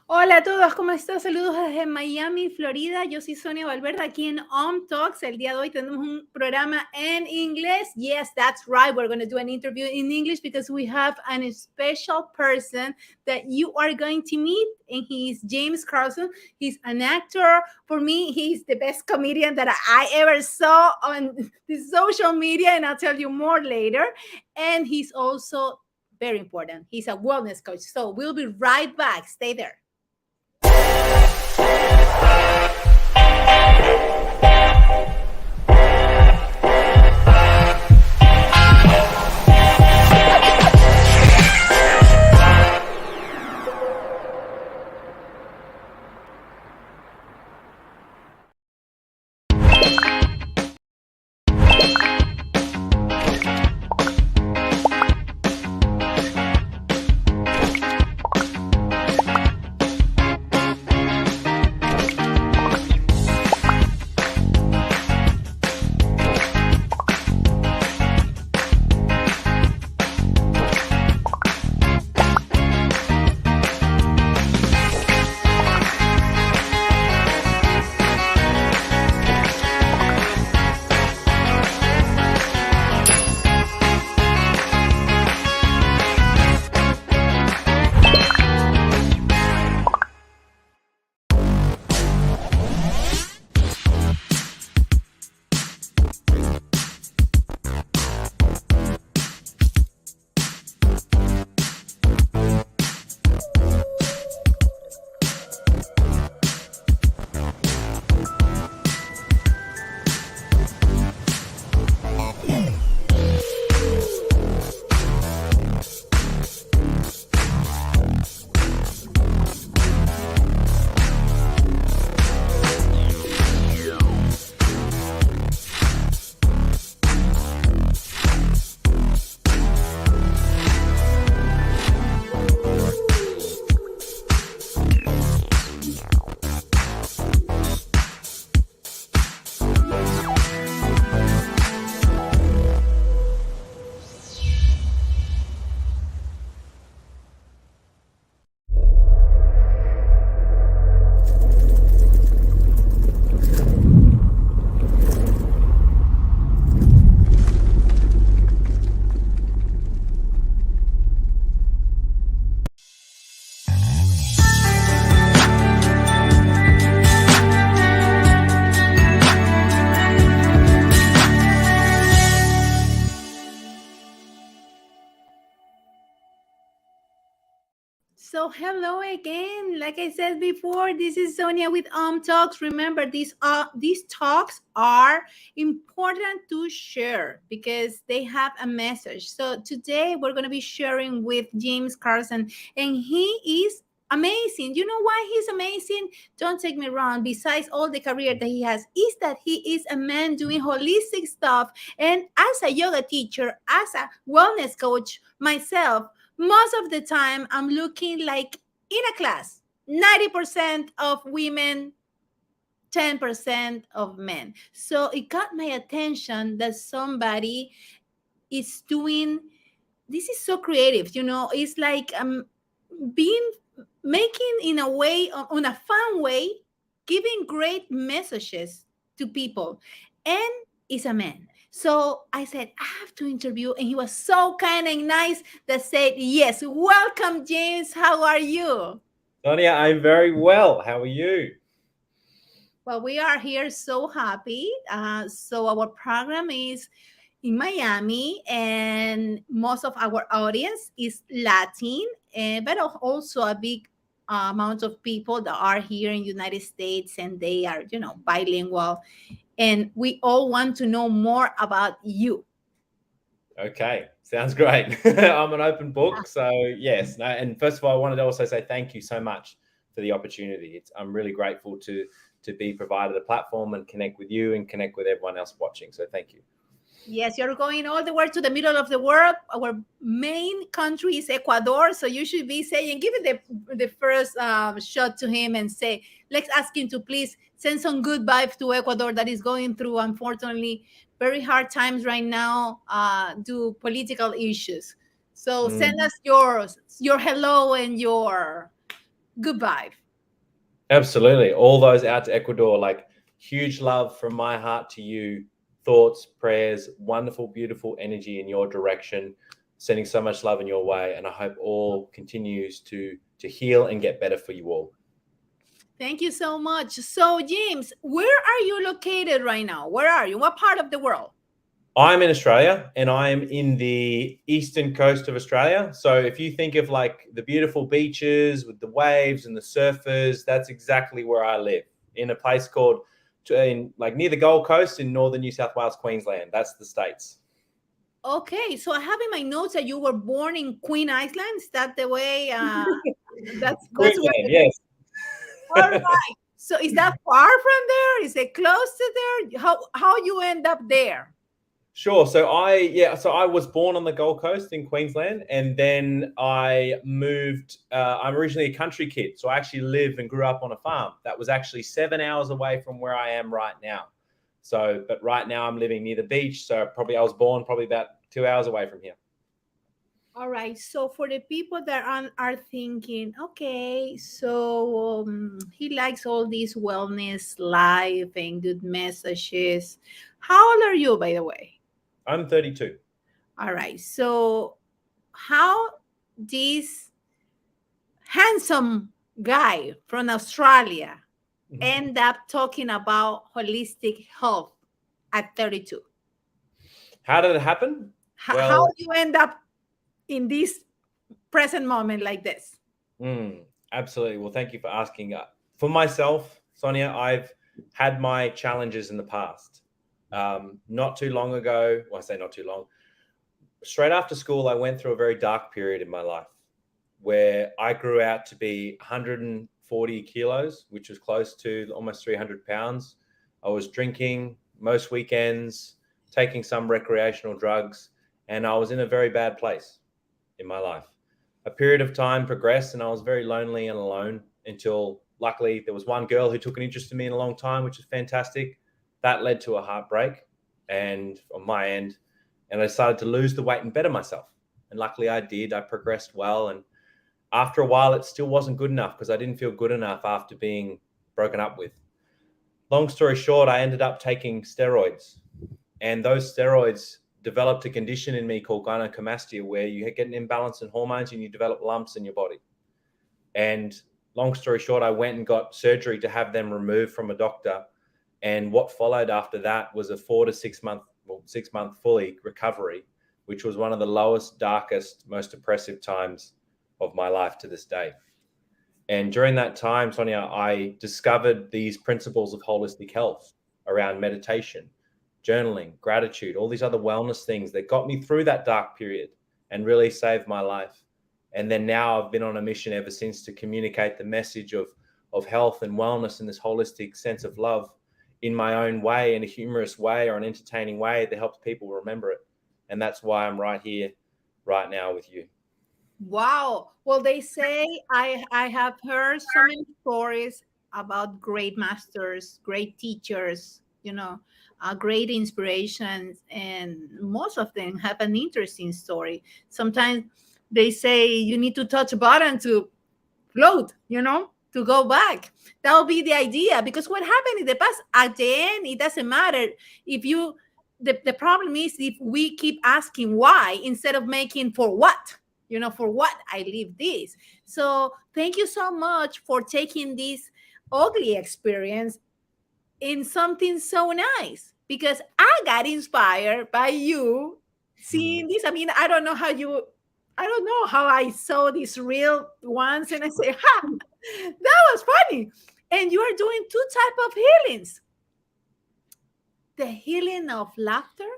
Hola a todos, ¿cómo están? Saludos desde Miami, Florida. Yo soy Sonia Valverde aquí en Talks. El día de hoy tenemos un programa en inglés. Yes, that's right. We're going to do an interview in English because we have a special person that you are going to meet, and he's James Carlson. He's an actor. For me, he's the best comedian that I ever saw on the social media, and I'll tell you more later. And he's also very important. He's a wellness coach. So we'll be right back. Stay there. So hello again. Like I said before, this is Sonia with Talks. Remember, these talks are important to share because they have a message. So today we're going to be sharing with James Carlson, and he is amazing. You know why he's amazing? Don't take me wrong. Besides all the career that he has, is that he is a man doing holistic stuff. And as a yoga teacher, as a wellness coach myself, most of the time I'm looking like in a class, 90% of women, 10% of men. So it got my attention that somebody is doing, this is so creative, you know, it's like making in a way, on a fun way, giving great messages to people. And it's a man. So I said, I have to interview. And he was so kind and nice that said, yes, welcome, James. How are you? Sonia, I'm very well. How are you? Well, we are here so happy. So our program is in Miami, and most of our audience is Latin, but also a big amount of people that are here in the United States, and they are, you know, bilingual. And we all want to know more about you. Okay, Sounds great. I'm an open book. So yes. No, and first of all, I wanted to also say thank you so much for the opportunity. I'm really grateful to be provided a platform and connect with you and connect with everyone else watching. So thank you. Yes, you're going all the way to the middle of the world. Our main country is Ecuador, so you should be saying, give it the first shot to him and say, let's ask him to please send some good vibes to Ecuador that is going through, unfortunately, very hard times right now due political issues. So send us your hello and your good vibe. Absolutely. All those out to Ecuador, like huge love from my heart to you. Thoughts, prayers, wonderful, beautiful energy in your direction, sending so much love in your way. And I hope all continues to heal and get better for you all. Thank you so much. So, James, where are you located right now? Where are you? What part of the world? I'm in Australia and I'm in the eastern coast of Australia. So if you think of like the beautiful beaches with the waves and the surfers, that's exactly where I live, in a place called like near the Gold Coast in northern New South Wales, Queensland. That's the States. Okay, so I have in my notes that you were born in Queen Island. Is that the way? That's Queensland, where. yes. All right. So is that far from there? Is it close to there? How you end up there? Sure. So I was born on the Gold Coast in Queensland, and then I moved. I'm originally a country kid, so I actually lived and grew up on a farm that was actually 7 hours away from where I am right now. So, but right now I'm living near the beach. So I was born probably about 2 hours away from here. All right. So for the people that are thinking, okay, so he likes all these wellness life and good messages. How old are you, by the way? I'm 32. All right. So how this handsome guy from Australia end up talking about holistic health at 32? How did it happen? How do you end up in this present moment like this? Absolutely. Well, thank you for asking. For myself, Sonia, I've had my challenges in the past. Not too long ago, well, I say not too long, straight after school, I went through a very dark period in my life where I grew out to be 140 kilos, which was close to almost 300 pounds. I was drinking most weekends, taking some recreational drugs, and I was in a very bad place in my life. A period of time progressed and I was very lonely and alone until luckily there was one girl who took an interest in me in a long time, which was fantastic. That led to a heartbreak and on my end, and I decided to lose the weight and better myself. And luckily I did. I progressed well. And after a while, it still wasn't good enough because I didn't feel good enough after being broken up with. Long story short, I ended up taking steroids, and those steroids developed a condition in me called gynecomastia, where you get an imbalance in hormones and you develop lumps in your body. And long story short, I went and got surgery to have them removed from a doctor. And what followed after that was a 4 to 6 month, 6 month fully recovery, which was one of the lowest, darkest, most depressive times of my life to this day. And during that time, Sonia, I discovered these principles of holistic health around meditation, journaling, gratitude, all these other wellness things that got me through that dark period and really saved my life. And then now I've been on a mission ever since to communicate the message of health and wellness and this holistic sense of love in my own way, in a humorous way or an entertaining way that helps people remember it. And that's why I'm right here, right now with you. Wow. Well, they say I have heard so many stories about great masters, great teachers, great inspirations, and most of them have an interesting story. Sometimes they say you need to touch a button to float, to go back. That will be the idea, because what happened in the past, at the end, it doesn't matter if you. The problem is if we keep asking why instead of making for what. For what I live this. So thank you so much for taking this ugly experience in something so nice, because I got inspired by you seeing this. I mean, I don't know how I saw these real ones and I say, that was funny. And you are doing two types of healings. The healing of laughter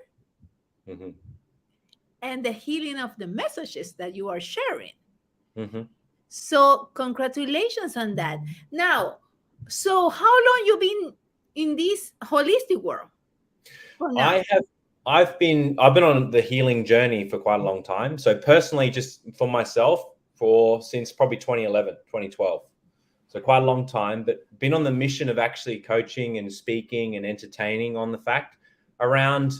and the healing of the messages that you are sharing. Mm-hmm. So congratulations on that. Now, so how long you been in this holistic world for now? I've been on the healing journey for quite a long time. So personally, just for myself, since probably 2011, 2012. So quite a long time, but been on the mission of actually coaching and speaking and entertaining on the fact around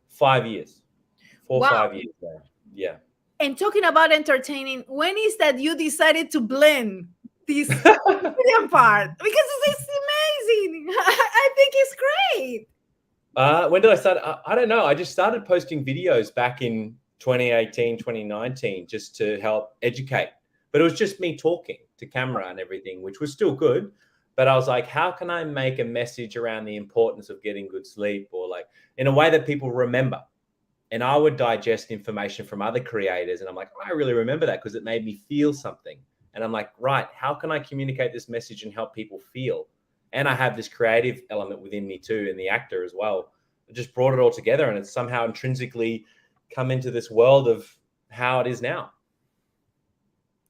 5 years, 4 or Wow. 5 years now. Yeah. And talking about entertaining, when is that you decided to blend this Brilliant part? Because it's amazing. I think it's great. When did I start? I don't know. I just started posting videos back in 2018, 2019, just to help educate. But it was just me talking to camera and everything, which was still good. But I was like, how can I make a message around the importance of getting good sleep, or like in a way that people remember? And I would digest information from other creators. And I'm like, I really remember that because it made me feel something. And I'm like, right, how can I communicate this message and help people feel? And I have this creative element within me too, and the actor as well. I just brought it all together, and it's somehow intrinsically come into this world of how it is now.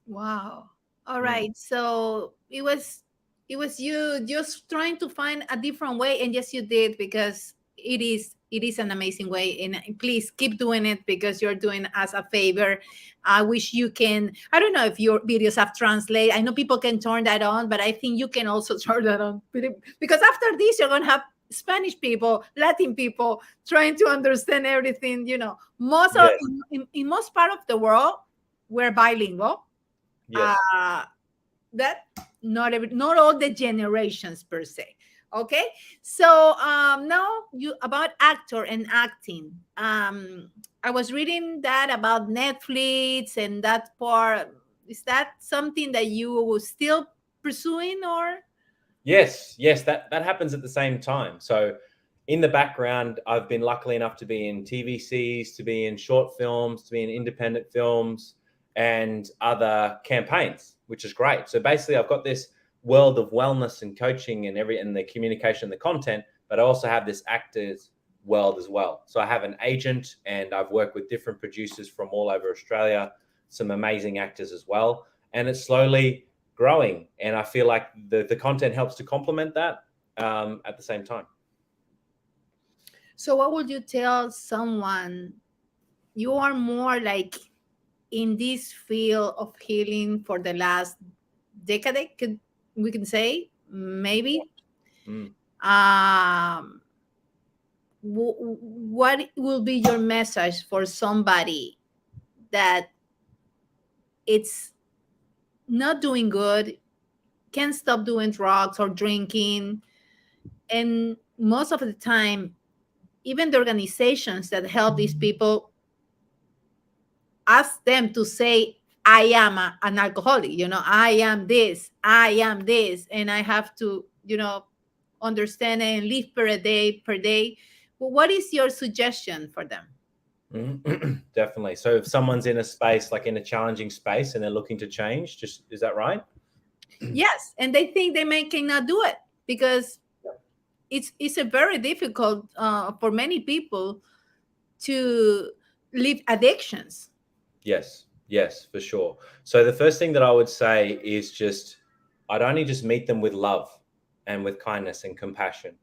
Wow. All right. So it was you just trying to find a different way, and yes, you did, because it is an amazing way, and please keep doing it because you're doing us a favor. I wish you can. I don't know if your videos have translate. I know people can turn that on, but I think you can also turn that on, because after this you're gonna have Spanish people, Latin people trying to understand everything. Most of Yes. in most part of the world we're bilingual. Yes. That not all the generations per se. Okay, so now you about actor and acting. I was reading that about Netflix and that part. Is that something that you still pursuing, or? Yes, that happens at the same time. So in the background, I've been lucky enough to be in TVCs, to be in short films, to be in independent films and other campaigns, which is great. So basically I've got this world of wellness and coaching and the communication and the content, but I also have this actors world as well. So I have an agent, and I've worked with different producers from all over Australia, some amazing actors as well. And it's slowly growing, and I feel like the content helps to complement that at the same time. So what would you tell someone? You are more like in this field of healing for the last decade, we can say, maybe. Mm. What will be your message for somebody that it's not doing good, can't stop doing drugs or drinking, and most of the time even the organizations that help these people ask them to say, I am an alcoholic, I am this, and I have to, understand and live per day. Well, what is your suggestion for them? Definitely. So if someone's in a space, like in a challenging space, and they're looking to change, is that right? Yes, and they think they cannot do it because it's a very difficult for many people to leave addictions. Yes, for sure. So the first thing that I would say is I'd only just meet them with love and with kindness and compassion,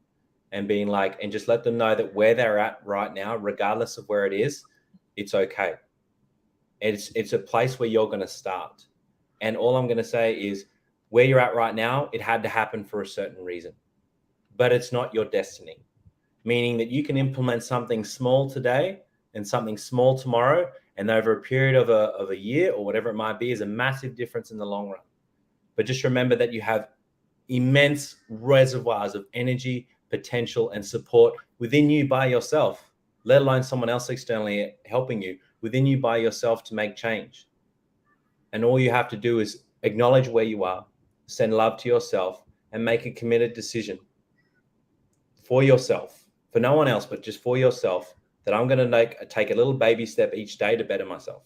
and being like, and just let them know that where they're at right now, regardless of where it is, it's okay. It's a place where you're going to start. And all I'm going to say is, where you're at right now, it had to happen for a certain reason, but it's not your destiny. Meaning that you can implement something small today and something small tomorrow, and over a period of a year or whatever it might be is a massive difference in the long run. But just remember that you have immense reservoirs of energy, potential, and support within you by yourself, let alone someone else externally helping you, within you by yourself to make change. And all you have to do is acknowledge where you are, send love to yourself, and make a committed decision for yourself, for no one else, but just for yourself, that I'm going to take a little baby step each day to better myself.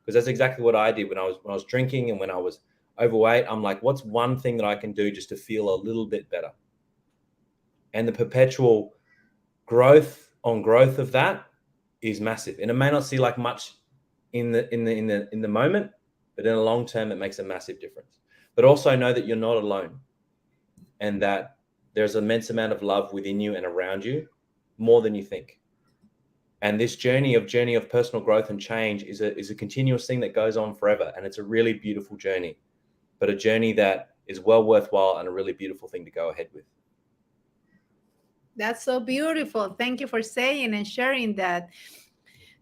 Because that's exactly what I did when I was drinking and when I was overweight. I'm like, what's one thing that I can do just to feel a little bit better? And the perpetual growth on growth of that is massive. And it may not seem like much in the moment, but in the long term, it makes a massive difference. But also know that you're not alone, and that there's an immense amount of love within you and around you, more than you think. And this journey of personal growth and change is a continuous thing that goes on forever. And it's a really beautiful journey, but a journey that is well worthwhile and a really beautiful thing to go ahead with. That's so beautiful. Thank you for saying and sharing that.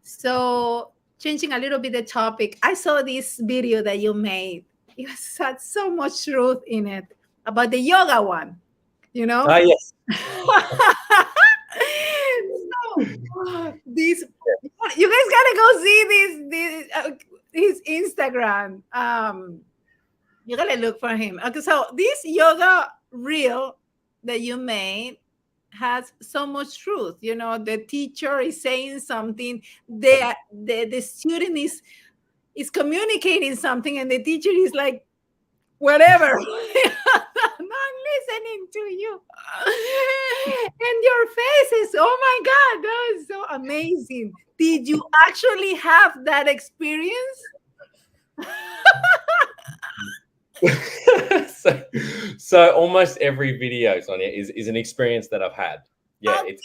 So, changing a little bit the topic, I saw this video that you made. It had so much truth in it about the yoga one, you know? Yes. So, this, you guys gotta go see his Instagram. You gotta look for him. Okay, so this yoga reel that you made has so much truth. You know, the teacher is saying something, the student is communicating something, and the teacher is like, whatever. I'm not listening to you. And your face is, oh my God, that is so amazing. Did you actually have that experience? So almost every video, Sonia, is an experience that I've had. Yeah, Okay.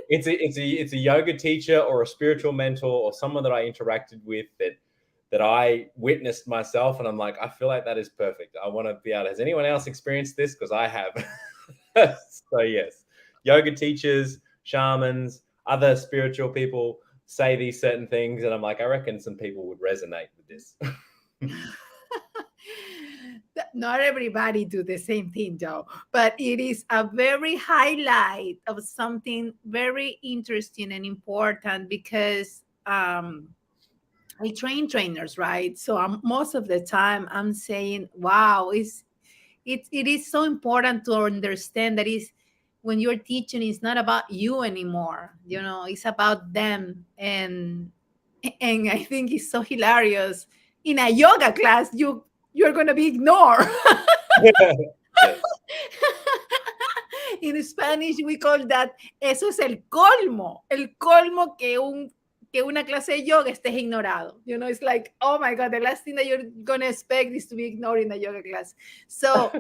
it's a yoga teacher or a spiritual mentor or someone that I interacted with that I witnessed myself, and I'm like, I feel like that is perfect. I want to be able. Has anyone else experienced this? Because I have. So yes, yoga teachers, shamans, other spiritual people say these certain things, and I'm like, I reckon some people would resonate with this. Not everybody do the same thing, though, but it is a very highlight of something very interesting and important, because I train trainers, right? So most of the time I'm saying, wow, it is so important to understand that is when you're teaching, it's not about you anymore. You know, it's about them. And I think it's so hilarious. In a yoga class, you're gonna be ignored. Yes. In Spanish, we call that, eso es el colmo que una clase de yoga estés ignorado. You know, it's like, oh my God, the last thing that you're gonna expect is to be ignored in a yoga class. So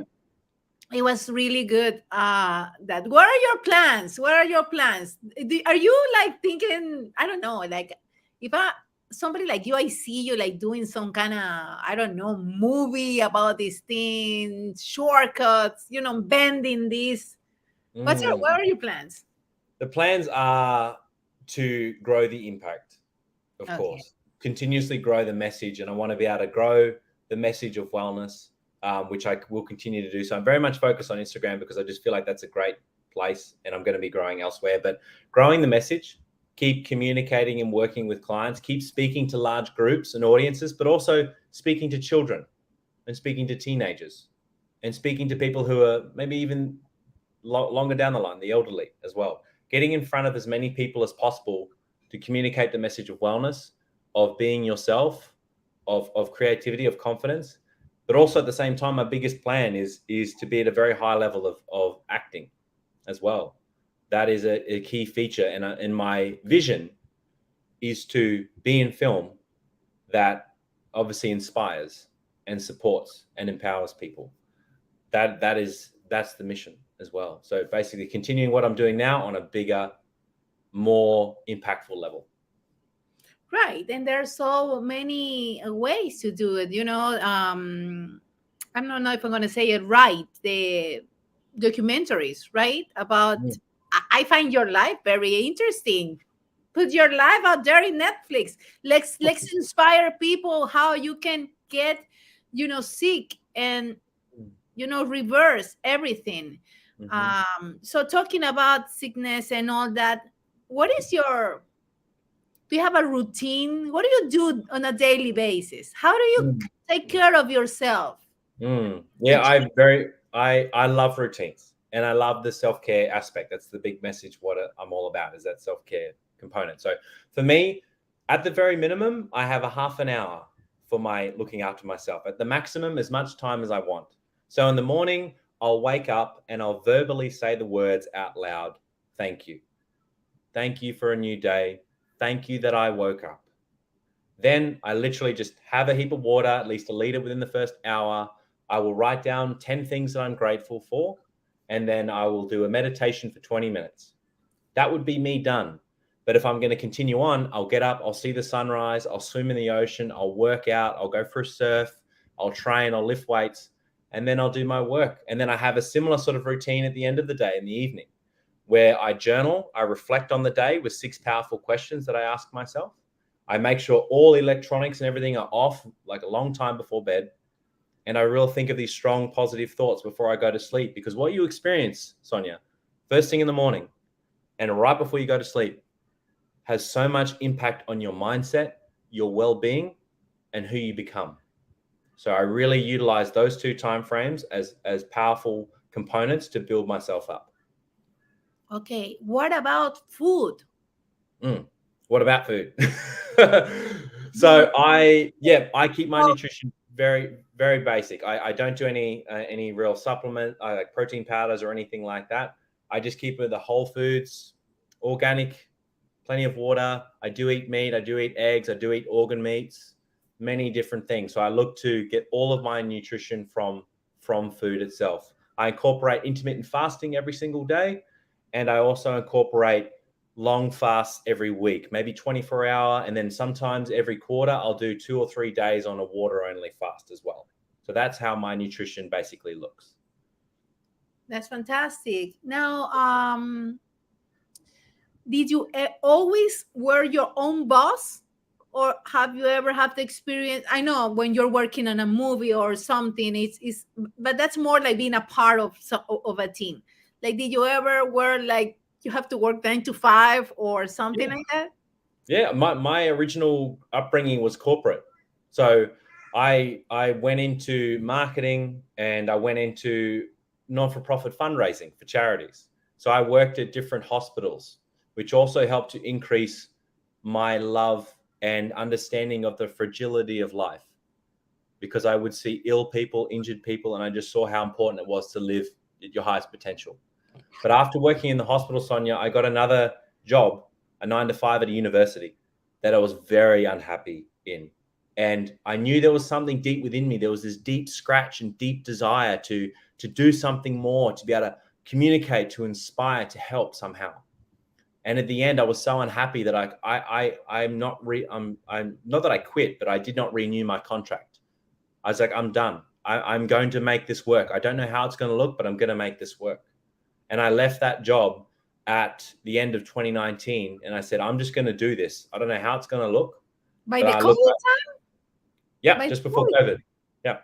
it was really good. That, what are your plans? What are your plans? Are you like thinking, I don't know, like if somebody like you, I see you like doing some kind of, I don't know, movie about these things, shortcuts, you know, bending this. What are your plans? The plans are to grow the impact, of Okay. course, continuously grow the message. And I want to be able to grow the message of wellness, which I will continue to do. So I'm very much focused on Instagram because I just feel like that's a great place, and I'm going to be growing elsewhere. But growing the message, keep communicating and working with clients, keep speaking to large groups and audiences, but also speaking to children and speaking to teenagers and speaking to people who are maybe even longer down the line, the elderly as well. Getting in front of as many people as possible to communicate the message of wellness, of being yourself, of creativity, of confidence. But also at the same time, my biggest plan is to be at a very high level of acting as well. That is a key feature. And my vision is to be in film that obviously inspires and supports and empowers people. That's the mission as well. So basically continuing what I'm doing now on a bigger, more impactful level. Right. And there are so many ways to do it. You know, I don't know if I'm going to say it right. The documentaries, right? About, I find your life very interesting. Put your life out there in Netflix. Let's inspire people how you can get, you know, sick and, you know, reverse everything. So talking about sickness and all that, what is your, do you have a routine? What do you do on a daily basis? How do you take care of yourself? Yeah, I love routines, and I love the self-care aspect. That's the big message. What I'm all about is that self-care component. So for me, at the very minimum, I have a half an hour for my looking after myself. At the maximum, as much time as I want. So in the morning, I'll wake up and I'll verbally say the words out loud. Thank you. Thank you for a new day. thank you that I woke up. Then I literally just have a heap of water, at least a liter within the first hour. I will write down 10 things that I'm grateful for, and then I will do a meditation for 20 minutes. That would be me done. But if I'm going to continue on, I'll get up, I'll see the sunrise, I'll swim in the ocean, I'll work out, I'll go for a surf, I'll train, I'll lift weights, and then I'll do my work. And then I have a similar sort of routine at the end of the day in the evening where I journal, I reflect on the day with 6 powerful questions that I ask myself. I make sure all electronics and everything are off like a long time before bed. And I really think of these strong, positive thoughts before I go to sleep, because what you experience, Sonia, first thing in the morning and right before you go to sleep has so much impact on your mindset, your well-being, and who you become. So I really utilize those 2 time frames as powerful components to build myself up. Okay, what about food? What about food? So I keep my nutrition very, very basic. I don't do any real supplement, like protein powders or anything like that. I just keep it the whole foods, organic, plenty of water. I do eat meat. I do eat eggs. I do eat organ meats, many different things. So I look to get all of my nutrition from food itself. I incorporate intermittent fasting every single day. And I also incorporate long fasts every week, maybe 24-hour. And then sometimes every quarter, I'll do 2 or 3 days on a water-only fast as well. So that's how my nutrition basically looks. That's fantastic. Now, did you always were your own boss? Or have you ever had the experience? I know when you're working on a movie or something, but that's more like being a part of a team. Like, did you ever were like, you have to work 9 to 5 or something like that? Yeah, my original upbringing was corporate. So I went into marketing and I went into non-for-profit fundraising for charities. So I worked at different hospitals, which also helped to increase my love and understanding of the fragility of life, because I would see ill people, injured people, and I just saw how important it was to live at your highest potential. But after working in the hospital, Sonia, I got another job, a 9 to 5 at a university that I was very unhappy in. And I knew there was something deep within me. There was this deep scratch and deep desire to do something more, to be able to communicate, to inspire, to help somehow. And at the end, I was so unhappy that I'm not that I quit, but I did not renew my contract. I was like, I'm done. I'm going to make this work. I don't know how it's going to look, but I'm going to make this work. And I left that job at the end of 2019. And I said, I'm just going to do this. I don't know how it's going to look. By the COVID time? Yeah, just before COVID. Yeah.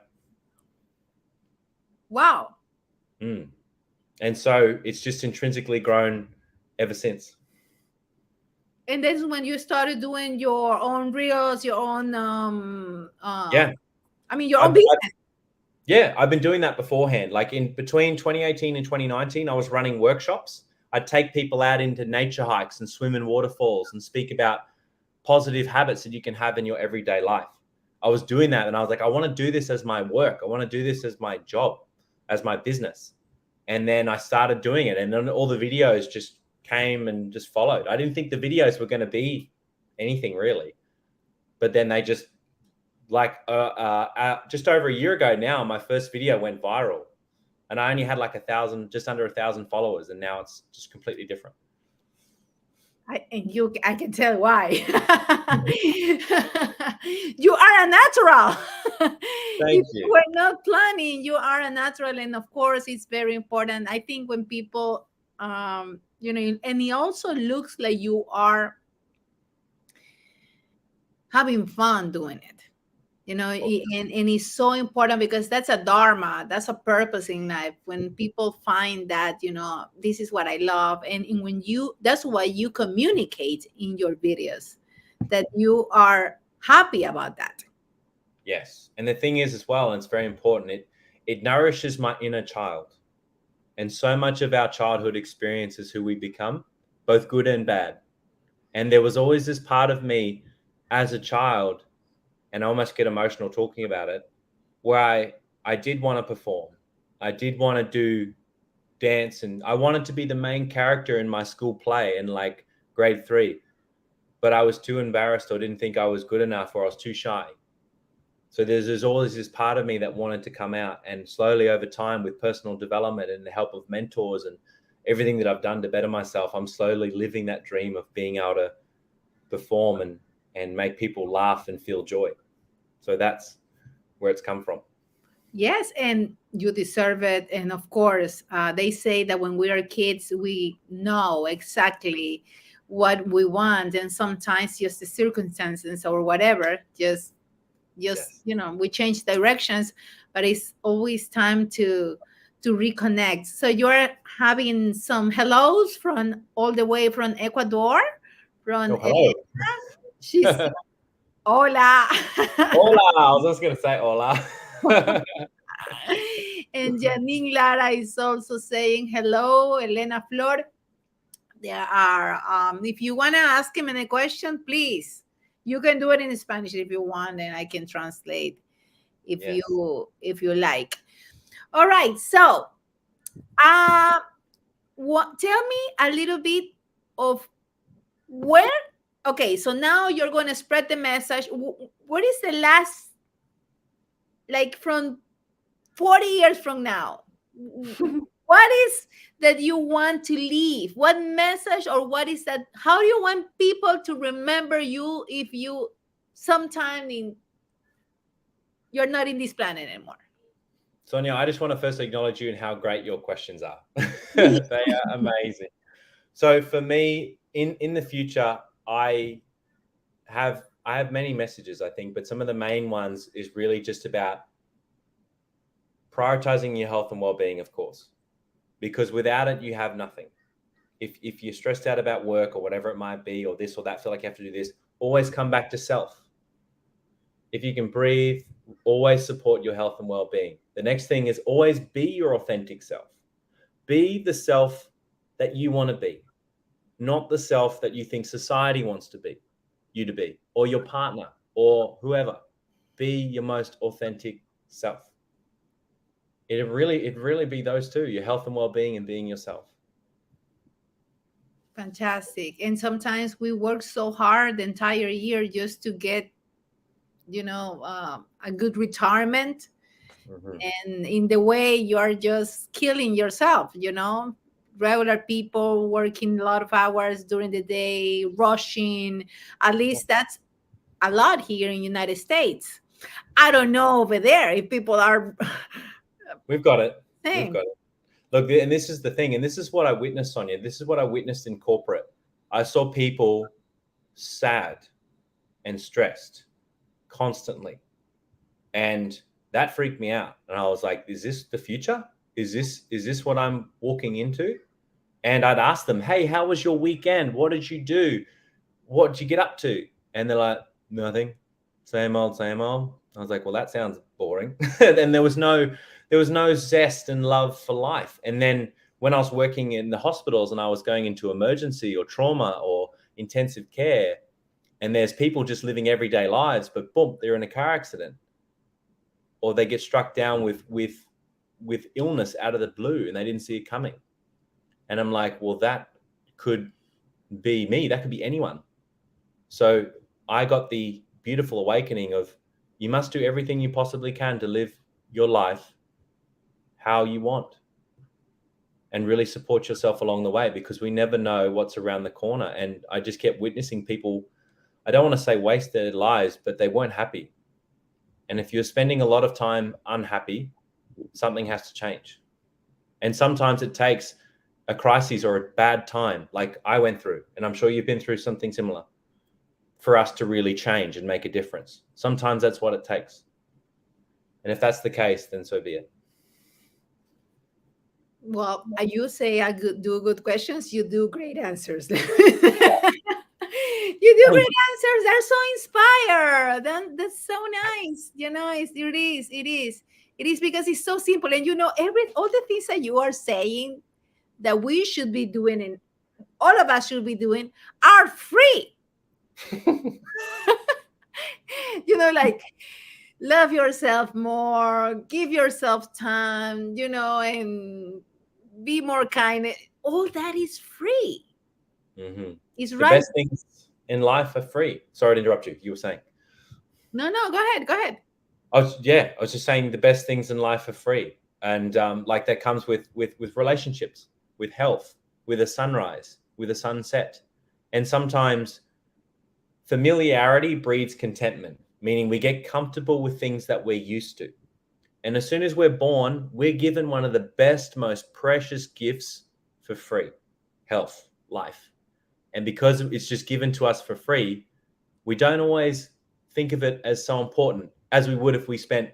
Wow. And so it's just intrinsically grown ever since. And that's when you started doing your own reels, your own, your own business. I've been doing that beforehand. Like in between 2018 and 2019, I was running workshops. I'd take people out into nature hikes and swim in waterfalls and speak about positive habits that you can have in your everyday life. I was doing that and I was like, I want to do this as my work. I want to do this as my job, as my business. And then I started doing it, and then all the videos just came and just followed. I didn't think the videos were going to be anything really, but then they just just over a year ago now, my first video went viral, and I only had like just under 1,000 followers, and now it's just completely different. I can tell why. You are a natural. Thank you. We're not planning. You are a natural, and of course, it's very important. I think when people, and it also looks like you are having fun doing it. And it's so important, because that's a dharma, that's a purpose in life. When people find that, this is what I love, and that's why you communicate in your videos, that you are happy about that. Yes. And the thing is as well, and it's very important, it nourishes my inner child. And so much of our childhood experience is who we become, both good and bad. And there was always this part of me as a child, and I almost get emotional talking about it, where I did want to perform. I did want to do dance, and I wanted to be the main character in my school play in like grade 3. but I was too embarrassed or didn't think I was good enough or I was too shy. So there's always this part of me that wanted to come out, and slowly over time with personal development and the help of mentors and everything that I've done to better myself, I'm slowly living that dream of being able to perform and make people laugh and feel joy. So that's where it's come from. Yes, and you deserve it. And of course, they say that when we are kids, we know exactly what we want, and sometimes just the circumstances or whatever just Yes. we change directions, but it's always time to reconnect. So you're having some hellos from all the way from Ecuador, from Oh, hello. she's hola. Hola. I was just going to say hola. And Janine Lara is also saying hello. Elena Flor. There are, if you want to ask him any question, please, you can do it in Spanish if you want, and I can translate if Yes. you like. All right. So, tell me a little bit of where. Okay, so now you're going to spread the message. What is the last, like from 40 years from now? What is that you want to leave? What message, or what is that? How do you want people to remember you if you sometime you're not in this planet anymore? Sonia, I just want to first acknowledge you and how great your questions are. They are amazing. So for me, in the future, I have many messages, I think, but some of the main ones is really just about prioritizing your health and well-being, of course, because without it, you have nothing. If you're stressed out about work or whatever it might be, or this or that, feel like you have to do this, always come back to self. If you can breathe, always support your health and well-being. The next thing is always be your authentic self. Be the self that you want to be, not the self that you think society wants you to be, or your partner, or whoever. Be your most authentic self. It'd really be those two, your health and well-being and being yourself. Fantastic. And sometimes we work so hard the entire year just to get, a good retirement. Mm-hmm. And in the way you are just killing yourself, regular people working a lot of hours during the day, rushing. At least that's a lot here in the United States. I don't know over there if people are. We've got it. Same. We've got it. Look, and this is the thing, and this is what I witnessed, Sonia. This is what I witnessed in corporate. I saw people sad and stressed constantly. And that freaked me out. And I was like, is this the future? Is this what I'm walking into? And I'd ask them, hey, how was your weekend? What did you do? What did you get up to? And they're like, nothing. Same old, same old. I was like, well, that sounds boring. And there was no zest and love for life. And then when I was working in the hospitals and I was going into emergency or trauma or intensive care, and there's people just living everyday lives, but boom, they're in a car accident, or they get struck down with illness out of the blue and they didn't see it coming. And I'm like, well, that could be me. That could be anyone. So I got the beautiful awakening of, you must do everything you possibly can to live your life how you want, and really support yourself along the way, because we never know what's around the corner. And I just kept witnessing people, I don't want to say waste their lives, but they weren't happy. And if you're spending a lot of time unhappy, something has to change. And sometimes it takes a crisis or a bad time like I went through, and I'm sure you've been through something similar, for us to really change and make a difference. Sometimes that's what it takes. And if that's the case, then so be it. Well, you say I do good questions. You do great answers. You do great answers. They're so inspired. That's so nice. It is because it's so simple. And all the things that you are saying that we should be doing and all of us should be doing are free. Like love yourself more, give yourself time, and be more kind. All that is free. Mm-hmm. It's The right. best things in life are free. Sorry to interrupt you. You were saying. No, go ahead. I was just saying the best things in life are free, and like that comes with relationships, with health, with a sunrise, with a sunset, and sometimes familiarity breeds contentment, meaning we get comfortable with things that we're used to. And as soon as we're born, we're given one of the best, most precious gifts for free: health, life. And because it's just given to us for free, we don't always think of it as so important as we would if we spent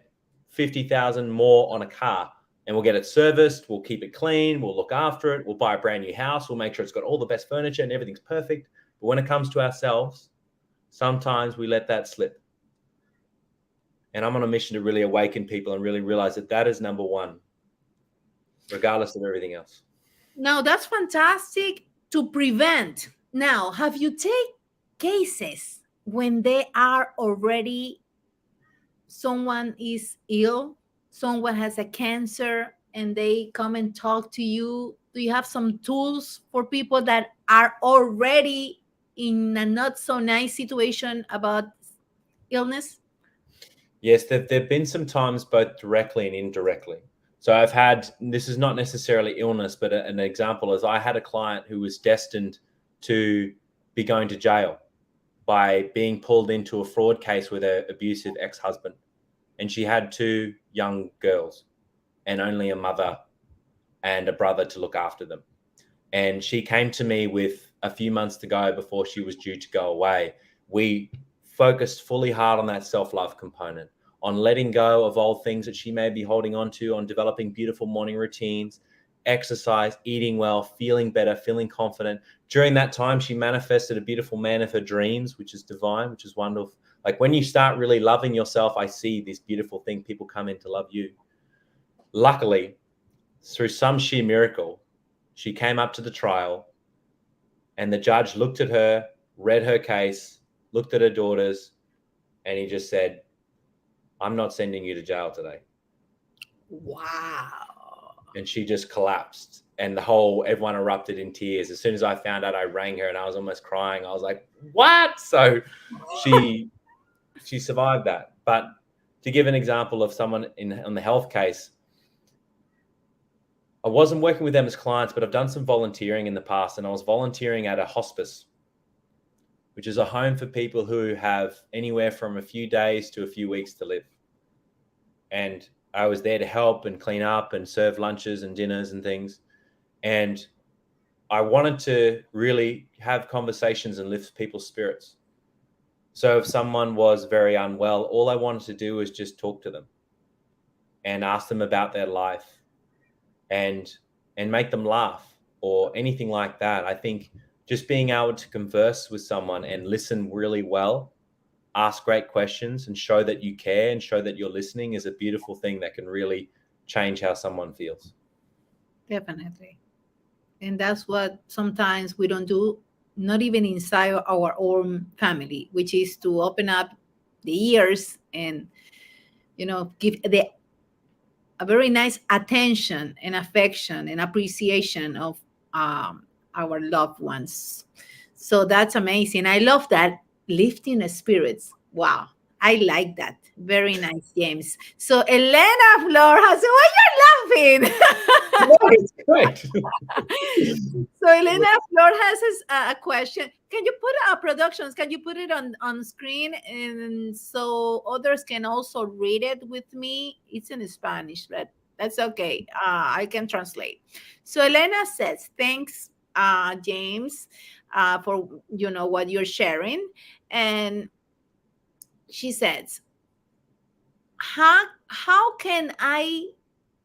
50,000 more on a car, and we'll get it serviced, we'll keep it clean, we'll look after it, we'll buy a brand new house, we'll make sure it's got all the best furniture and everything's perfect. But when it comes to ourselves, sometimes we let that slip. And I'm on a mission to really awaken people and really realize that that is number one, regardless of everything else. No, that's fantastic to prevent. Now, have you taken cases when they are already, someone is ill, someone has a cancer, and they come and talk to you? Do you have some tools for people that are already in a not so nice situation about illness? Yes, there've been some times both directly and indirectly. So I've had, this is not necessarily illness, but an example is I had a client who was destined to be going to jail by being pulled into a fraud case with an abusive ex-husband. And she had 2 young girls and only a mother and a brother to look after them. And she came to me with a few months to go before she was due to go away. We focused fully hard on that self-love component, on letting go of old things that she may be holding on to, on developing beautiful morning routines, exercise, eating well, feeling better, feeling confident. During that time, she manifested a beautiful man of her dreams, which is divine, which is wonderful. Like when you start really loving yourself, I see this beautiful thing, people come in to love you. Luckily, through some sheer miracle, she came up to the trial and the judge looked at her, read her case, looked at her daughters, and he just said, "I'm not sending you to jail today." Wow. And she just collapsed, and everyone erupted in tears. As soon as I found out, I rang her and I was almost crying. I was like, what? So she survived that. But to give an example of someone on the health case, I wasn't working with them as clients, but I've done some volunteering in the past, and I was volunteering at a hospice, which is a home for people who have anywhere from a few days to a few weeks to live. And I was there to help and clean up and serve lunches and dinners and things. And I wanted to really have conversations and lift people's spirits. So if someone was very unwell, all I wanted to do was just talk to them and ask them about their life and make them laugh or anything like that. I think just being able to converse with someone and listen really well, ask great questions and show that you care and show that you're listening is a beautiful thing that can really change how someone feels. Definitely. And that's what sometimes we don't do, not even inside our own family, which is to open up the ears and, give a very nice attention and affection and appreciation of our loved ones. So that's amazing. I love that, lifting the spirits. Wow. I like that. Very nice, James. So Elena Flor has, why you're laughing? It's great. So Elena Flor has a question. Can you put productions? Can you put it on screen, and so others can also read it with me? It's in Spanish, but that's okay. I can translate. So Elena says, "Thanks, James, for what you're sharing," and she says, "How can I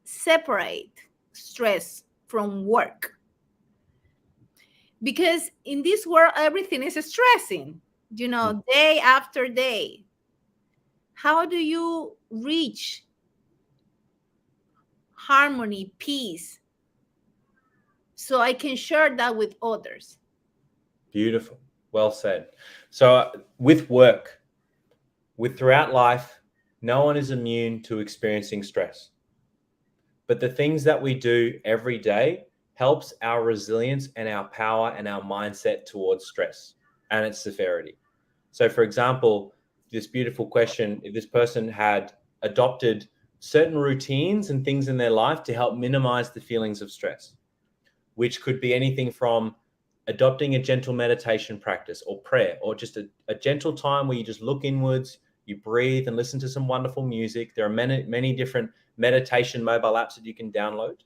separate stress from work? Because in this world, everything is stressing, day after day. How do you reach harmony, peace, so I can share that with others?" Beautiful. Well said. So with work, throughout life, no one is immune to experiencing stress. But the things that we do every day helps our resilience and our power and our mindset towards stress. and its severity. So, for example, this beautiful question, if this person had adopted certain routines and things in their life to help minimize the feelings of stress, which could be anything from adopting a gentle meditation practice or prayer, or just a gentle time where you just look inwards, you breathe and listen to some wonderful music. There are many different meditation mobile apps that you can download.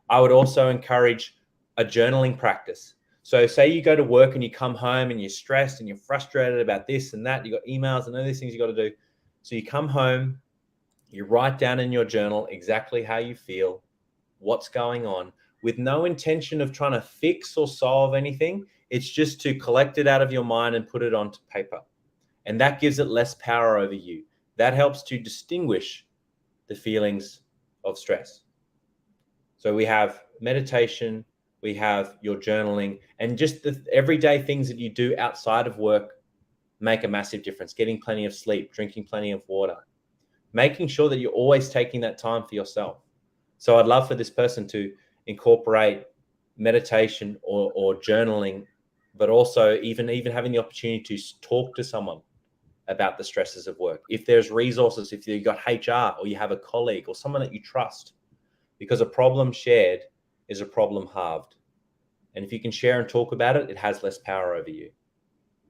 I would also encourage a journaling practice. So say you go to work and you come home and you're stressed and you're frustrated about this and that, you got emails and all these things you got to do. So you come home, you write down in your journal exactly how you feel, what's going on, with no intention of trying to fix or solve anything. It's just to collect it out of your mind and put it onto paper. And that gives it less power over you. That helps to distinguish the feelings of stress. So we have meditation, we have your journaling, and just the everyday things that you do outside of work make a massive difference. Getting plenty of sleep, drinking plenty of water, making sure that you're always taking that time for yourself. So I'd love for this person to incorporate meditation or journaling, but also even having the opportunity to talk to someone about the stresses of work. If there's resources, if you've got HR or you have a colleague or someone that you trust, because a problem shared is a problem halved. And if you can share and talk about it, it has less power over you.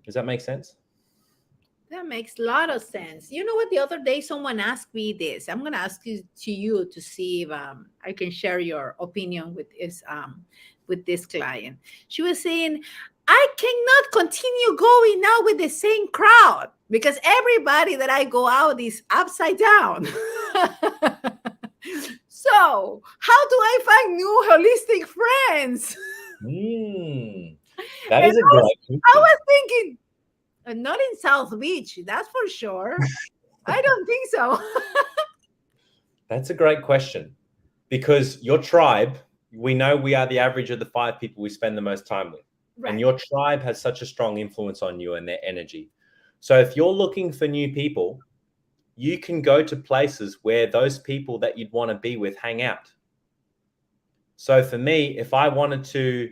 Does that make sense? That makes a lot of sense. You know what? The other day, someone asked me this. I'm going to ask you to see if I can share your opinion with this client. She was saying, I cannot continue going out with the same crowd because everybody that I go out is upside down. So how do I find new holistic friends? That is a great question. I was thinking, not in South Beach, that's for sure. I don't think so. That's a great question, because your tribe, we know we are the average of the 5 people we spend the most time with. Right. And your tribe has such a strong influence on you and their energy. So if you're looking for new people, you can go to places where those people that you'd want to be with hang out. So for me, if I wanted to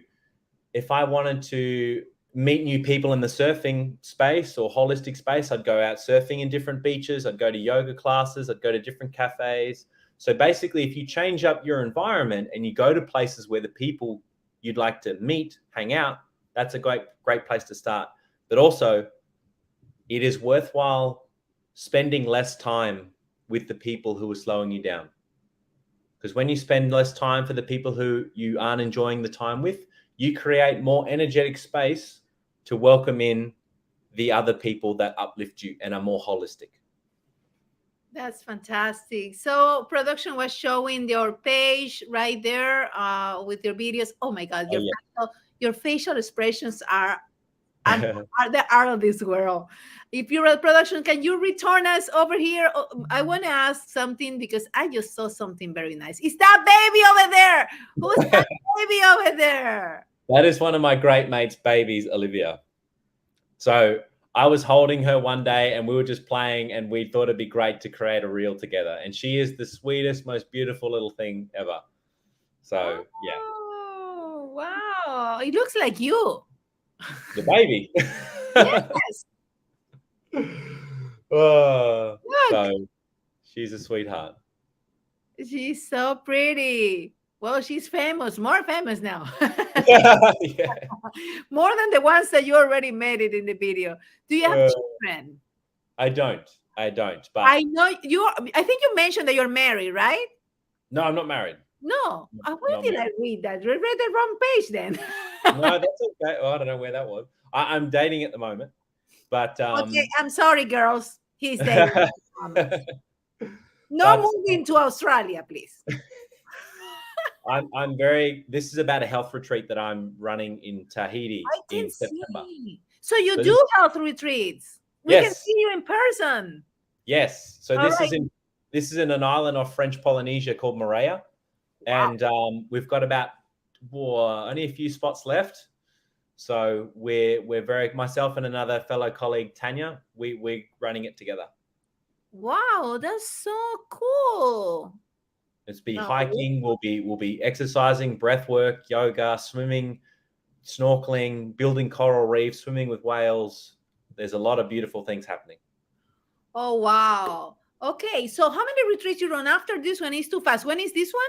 meet new people in the surfing space or holistic space, I'd go out surfing in different beaches, I'd go to yoga classes, I'd go to different cafes. So basically, if you change up your environment and you go to places where the people you'd like to meet, hang out, that's a great place to start. But also, it is worthwhile spending less time with the people who are slowing you down. Because when you spend less time for the people who you aren't enjoying the time with, you create more energetic space to welcome in the other people that uplift you and are more holistic. That's fantastic. So production was showing your page right there with your videos. Oh my God, your facial expressions are the art of this world. If you're at production, can you return us over here? I want to ask something because I just saw something very nice. Is that baby over there? Who's that baby over there? That is one of my great mates' babies, Olivia. So I was holding her one day and we were just playing and we thought it'd be great to create a reel together. And she is the sweetest, most beautiful little thing ever. So, yeah. Oh, wow. It looks like you. The baby. Yes. So she's a sweetheart. She's so pretty. Well, she's famous, more famous now. Yeah. More than the ones that you already made it in the video. Do you have children? I don't. But I know I think you mentioned that you're married, right? No, I'm not married. No. Where did I read that? I read the wrong page then. No, that's okay. Oh, I don't know where that was. I'm dating at the moment. But okay, I'm sorry, girls. He's dating. Moving to Australia, please. This is about a health retreat that I'm running in Tahiti in September. So you do health retreats. We can see you in person. Yes. So this is in an island off French Polynesia called Moorea. Wow. And we've got about only a few spots left. So we're myself and another fellow colleague, Tanya, we're running it together. Wow, that's so cool. It's hiking, we'll be exercising, breath work, yoga, swimming, snorkeling, building coral reefs, swimming with whales. There's a lot of beautiful things happening. Oh, wow. Okay, so how many retreats you run after this one? Is too fast. When is this one?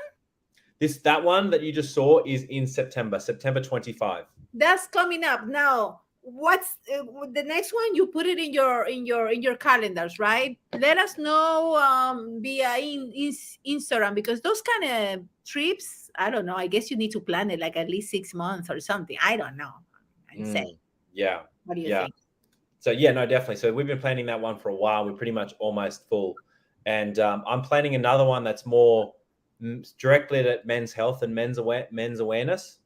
That one that you just saw is in September 25. That's coming up now. What's the next one? You put it in your calendars, right? Let us know via Instagram, because those kind of trips, I don't know, I guess you need to plan it like at least 6 months or something. I don't know. I'm saying. Yeah. What do you think? So yeah, no, definitely. So we've been planning that one for a while. We're pretty much almost full, and I'm planning another one that's more directly at men's health and men's awareness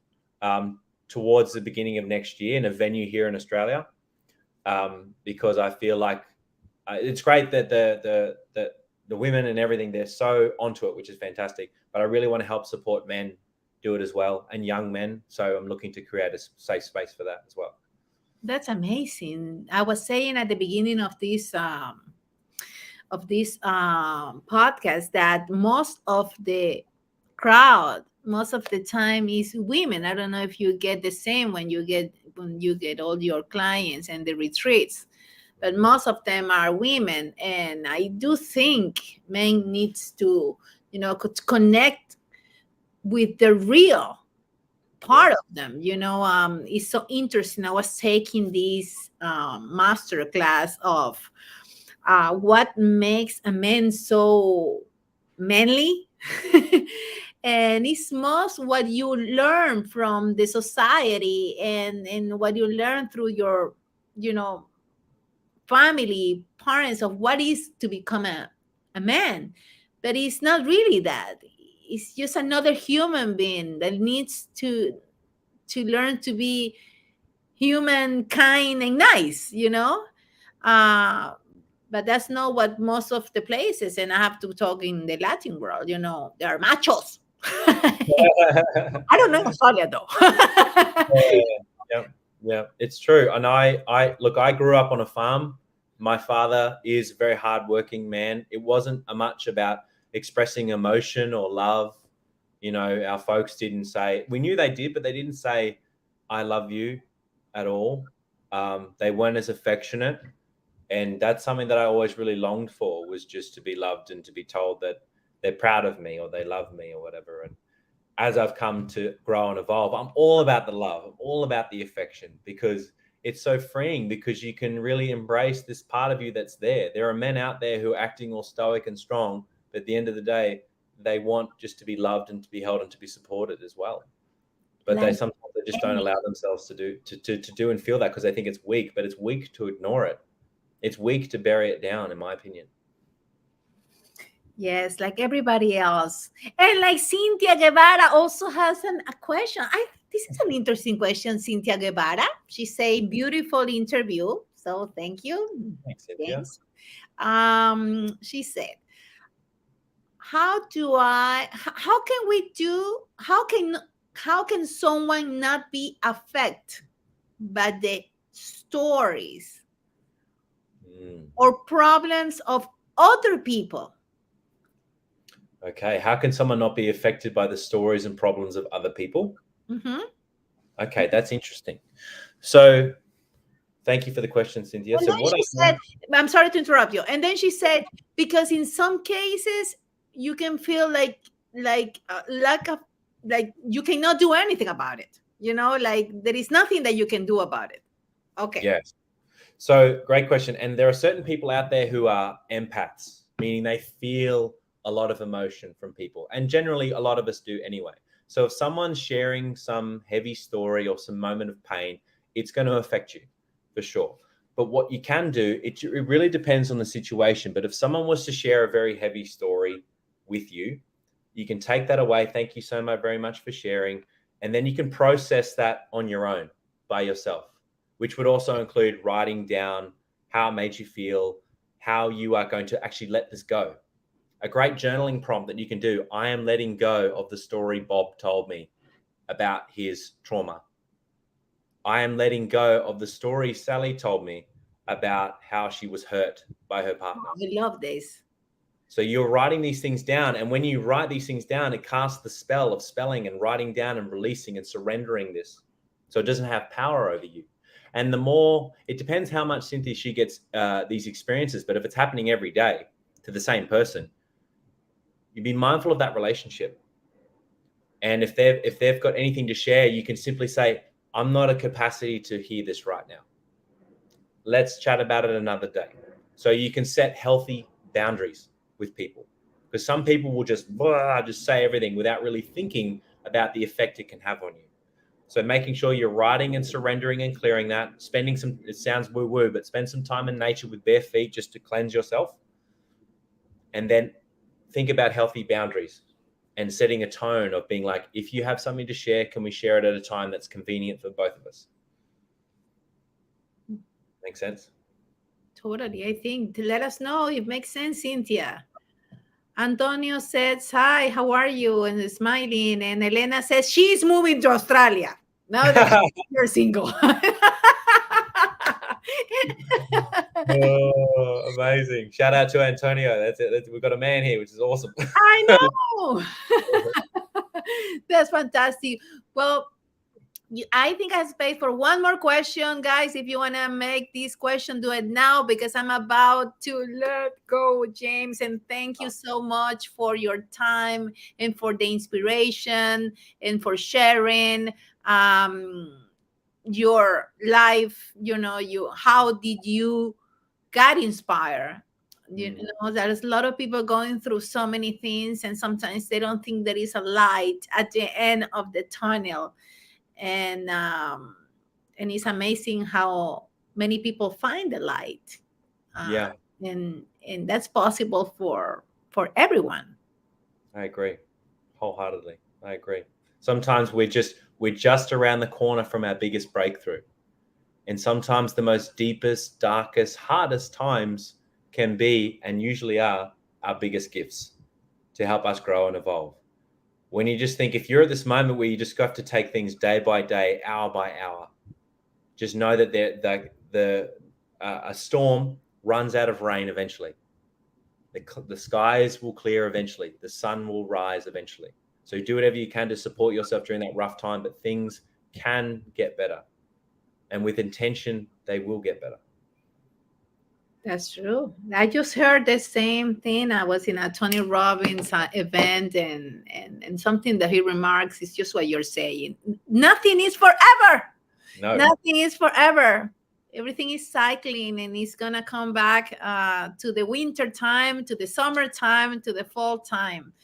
towards the beginning of next year in a venue here in Australia, because I feel like it's great that the women and everything, they're so onto it, which is fantastic. But I really want to help support men do it as well, and young men. So I'm looking to create a safe space for that as well. That's amazing. I was saying at the beginning of this podcast that most of the crowd, most of the time, is women. I don't know if you get the same when you get all your clients and the retreats, but most of them are women. And I do think men needs to, connect with the real part of them. It's so interesting. I was taking this master class of what makes a man so manly. And it's most what you learn from the society and what you learn through your family, parents, of what is to become a man. But it's not really that. It's just another human being that needs to learn to be human, kind, and nice, but that's not what most of the places, and I have to talk in the Latin world, they are machos. I don't know Australia though. Yeah, it's true. And I grew up on a farm. My father is a very hardworking man. It wasn't much about expressing emotion or love. Our folks didn't say, we knew they did, but they didn't say, I love you at all. They weren't as affectionate. And that's something that I always really longed for, was just to be loved and to be told that they're proud of me or they love me or whatever. And as I've come to grow and evolve, I'm all about the love. I'm all about the affection, because it's so freeing, because you can really embrace this part of you that's there. There are men out there who are acting all stoic and strong, but at the end of the day, they want just to be loved and to be held and to be supported as well. But they sometimes just don't allow themselves to do and feel that, because they think it's weak. But it's weak to ignore it. It's weak to bury it down, in my opinion. Yes, like everybody else. And like Cynthia Guevara also has a question. This is an interesting question, Cynthia Guevara. She said, beautiful interview. So thank you. Thanks, Cynthia. She said, how can someone not be affected by the stories or problems of other people? Okay, how can someone not be affected by the stories and problems of other people? Mm-hmm. Okay, that's interesting. So thank you for the question, Cynthia. And then she said, I'm sorry to interrupt you. And then she said, because in some cases you can feel like you cannot do anything about it. Like there is nothing that you can do about it. Okay. Yes. So great question. And there are certain people out there who are empaths, meaning they feel a lot of emotion from people. And generally a lot of us do anyway. So if someone's sharing some heavy story or some moment of pain, it's going to affect you for sure. But what you can do, it really depends on the situation. But if someone was to share a very heavy story with you, you can take that away. Thank you so much, very much for sharing. And then you can process that on your own by yourself, which would also include writing down how it made you feel, how you are going to actually let this go. A great journaling prompt that you can do: I am letting go of the story Bob told me about his trauma. I am letting go of the story Sally told me about how she was hurt by her partner. I love this. So you're writing these things down. And when you write these things down, it casts the spell of spelling and writing down and releasing and surrendering this. So it doesn't have power over you. And the more, it depends how much Cynthia she gets these experiences, but if it's happening every day to the same person, you'd be mindful of that relationship. And if they've got anything to share, you can simply say, I'm not a capacity to hear this right now. Let's chat about it another day. So you can set healthy boundaries with people, because some people will just say everything without really thinking about the effect it can have on you. So making sure you're writing and surrendering and clearing that, spending some, it sounds woo-woo, but spend some time in nature with bare feet just to cleanse yourself. And then think about healthy boundaries and setting a tone of being like, if you have something to share, can we share it at a time that's convenient for both of us? Make sense? Totally. I think, let us know if it makes sense, Cynthia. Antonio says, hi, how are you? And smiling. And Elena says, she's moving to Australia. Now that you're single. Oh, amazing. Shout out to Antonio. That's it. We've got a man here, which is awesome. I know. That's fantastic. Well, I think I have space for one more question, guys. If you want to make this question, do it now, because I'm about to let go, James. And thank you so much for your time and for the inspiration and for sharing your life. How did you got inspired? There's a lot of people going through so many things, and sometimes they don't think there is a light at the end of the tunnel. And it's amazing how many people find the light. And that's possible for everyone. I agree wholeheartedly. I agree. Sometimes we're just around the corner from our biggest breakthrough. And sometimes the most deepest, darkest, hardest times can be, and usually are, our biggest gifts to help us grow and evolve. When you just think, if you're at this moment where you just have to take things day by day, hour by hour, just know that a storm runs out of rain eventually. The skies will clear eventually. The sun will rise eventually. So do whatever you can to support yourself during that rough time, but things can get better. And with intention, they will get better. That's true. I just heard the same thing. I was in a Tony Robbins event, and something that he remarks is just what you're saying. Nothing is forever. No. Nothing is forever. Everything is cycling, and it's going to come back to the winter time, to the summer time, to the fall time.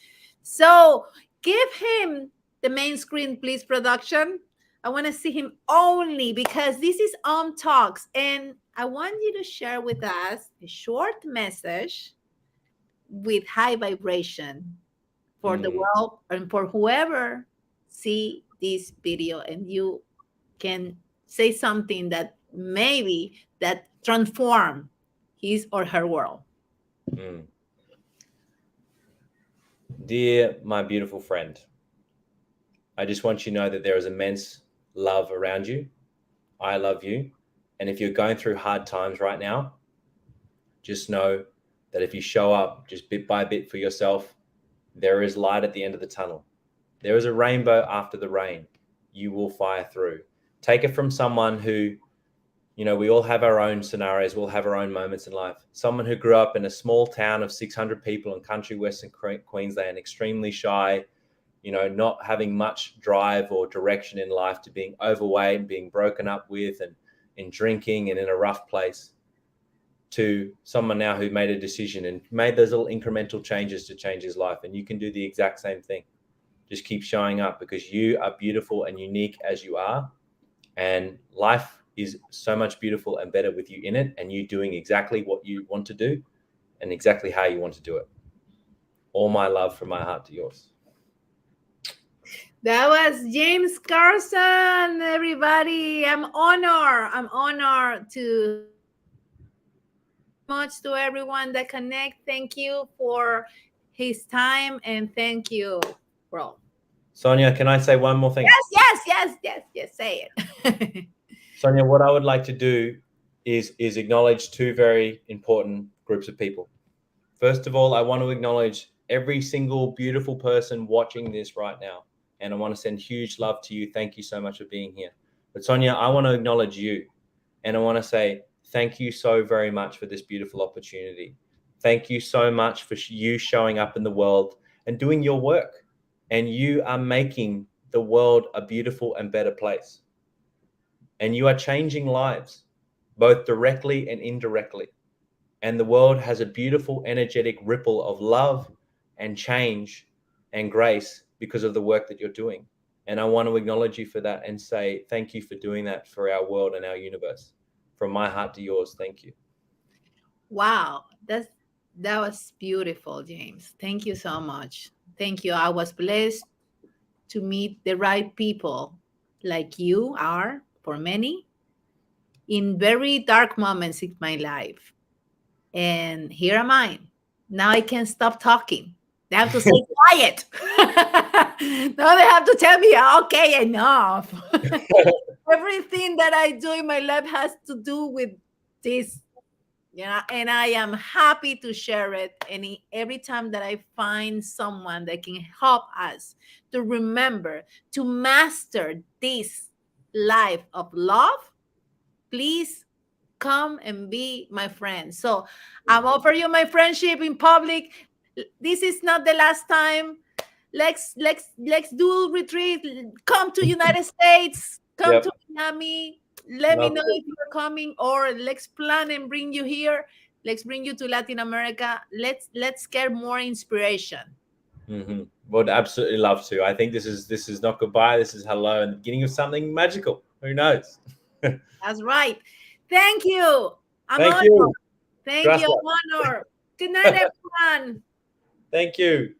So give him the main screen, please, production. I want to see him only, because this is Talks, and I want you to share with us a short message with high vibration for the world and for whoever see this video, and you can say something that maybe that transform his or her world. Dear my beautiful friend, I just want you to know that there is immense love around you. I love you. And if you're going through hard times right now, just know that if you show up just bit by bit for yourself, there is light at the end of the tunnel. There is a rainbow after the rain. You will fire through. Take it from someone who, we all have our own scenarios. We'll have our own moments in life. Someone who grew up in a small town of 600 people in country Western Queensland, extremely shy, not having much drive or direction in life, to being overweight and being broken up with and in drinking and in a rough place, to someone now who made a decision and made those little incremental changes to change his life. And you can do the exact same thing. Just keep showing up, because you are beautiful and unique as you are. And life is so much beautiful and better with you in it, and you doing exactly what you want to do and exactly how you want to do it. All my love from my heart to yours. That was James Carson, everybody. I'm honored to much to everyone that connect. Thank you for his time, and thank you, bro. Sonia, can I say one more thing? Yes, say it. Sonia, what I would like to do is acknowledge two very important groups of people. First of all, I want to acknowledge every single beautiful person watching this right now. And I want to send huge love to you. Thank you so much for being here. But Sonia, I want to acknowledge you, and I want to say thank you so very much for this beautiful opportunity. Thank you so much for you showing up in the world and doing your work. And you are making the world a beautiful and better place. And you are changing lives, both directly and indirectly. And the world has a beautiful, energetic ripple of love and change and grace because of the work that you're doing. And I want to acknowledge you for that and say thank you for doing that for our world and our universe. From my heart to yours, thank you. Wow, that was beautiful, James. Thank you so much. Thank you. I was blessed to meet the right people like you are for many in very dark moments in my life. And here am I. Now I can't stop talking. They have to say quiet. Now they have to tell me, okay, enough. Everything that I do in my life has to do with this. Yeah, and I am happy to share it. And every time that I find someone that can help us to remember to master this life of love, please come and be my friend. So I'm offering you my friendship in public. This is not the last time. Let's do retreat. Come to United States. Come to Miami. Let me know if you're coming, or let's plan and bring you here. Let's bring you to Latin America. Let's get more inspiration. Mm-hmm. Would absolutely love to. I think this is not goodbye. This is hello and the beginning of something magical. Who knows? That's right. Thank you. Thank you. Thank you. I'm honored. Good night, everyone. Thank you.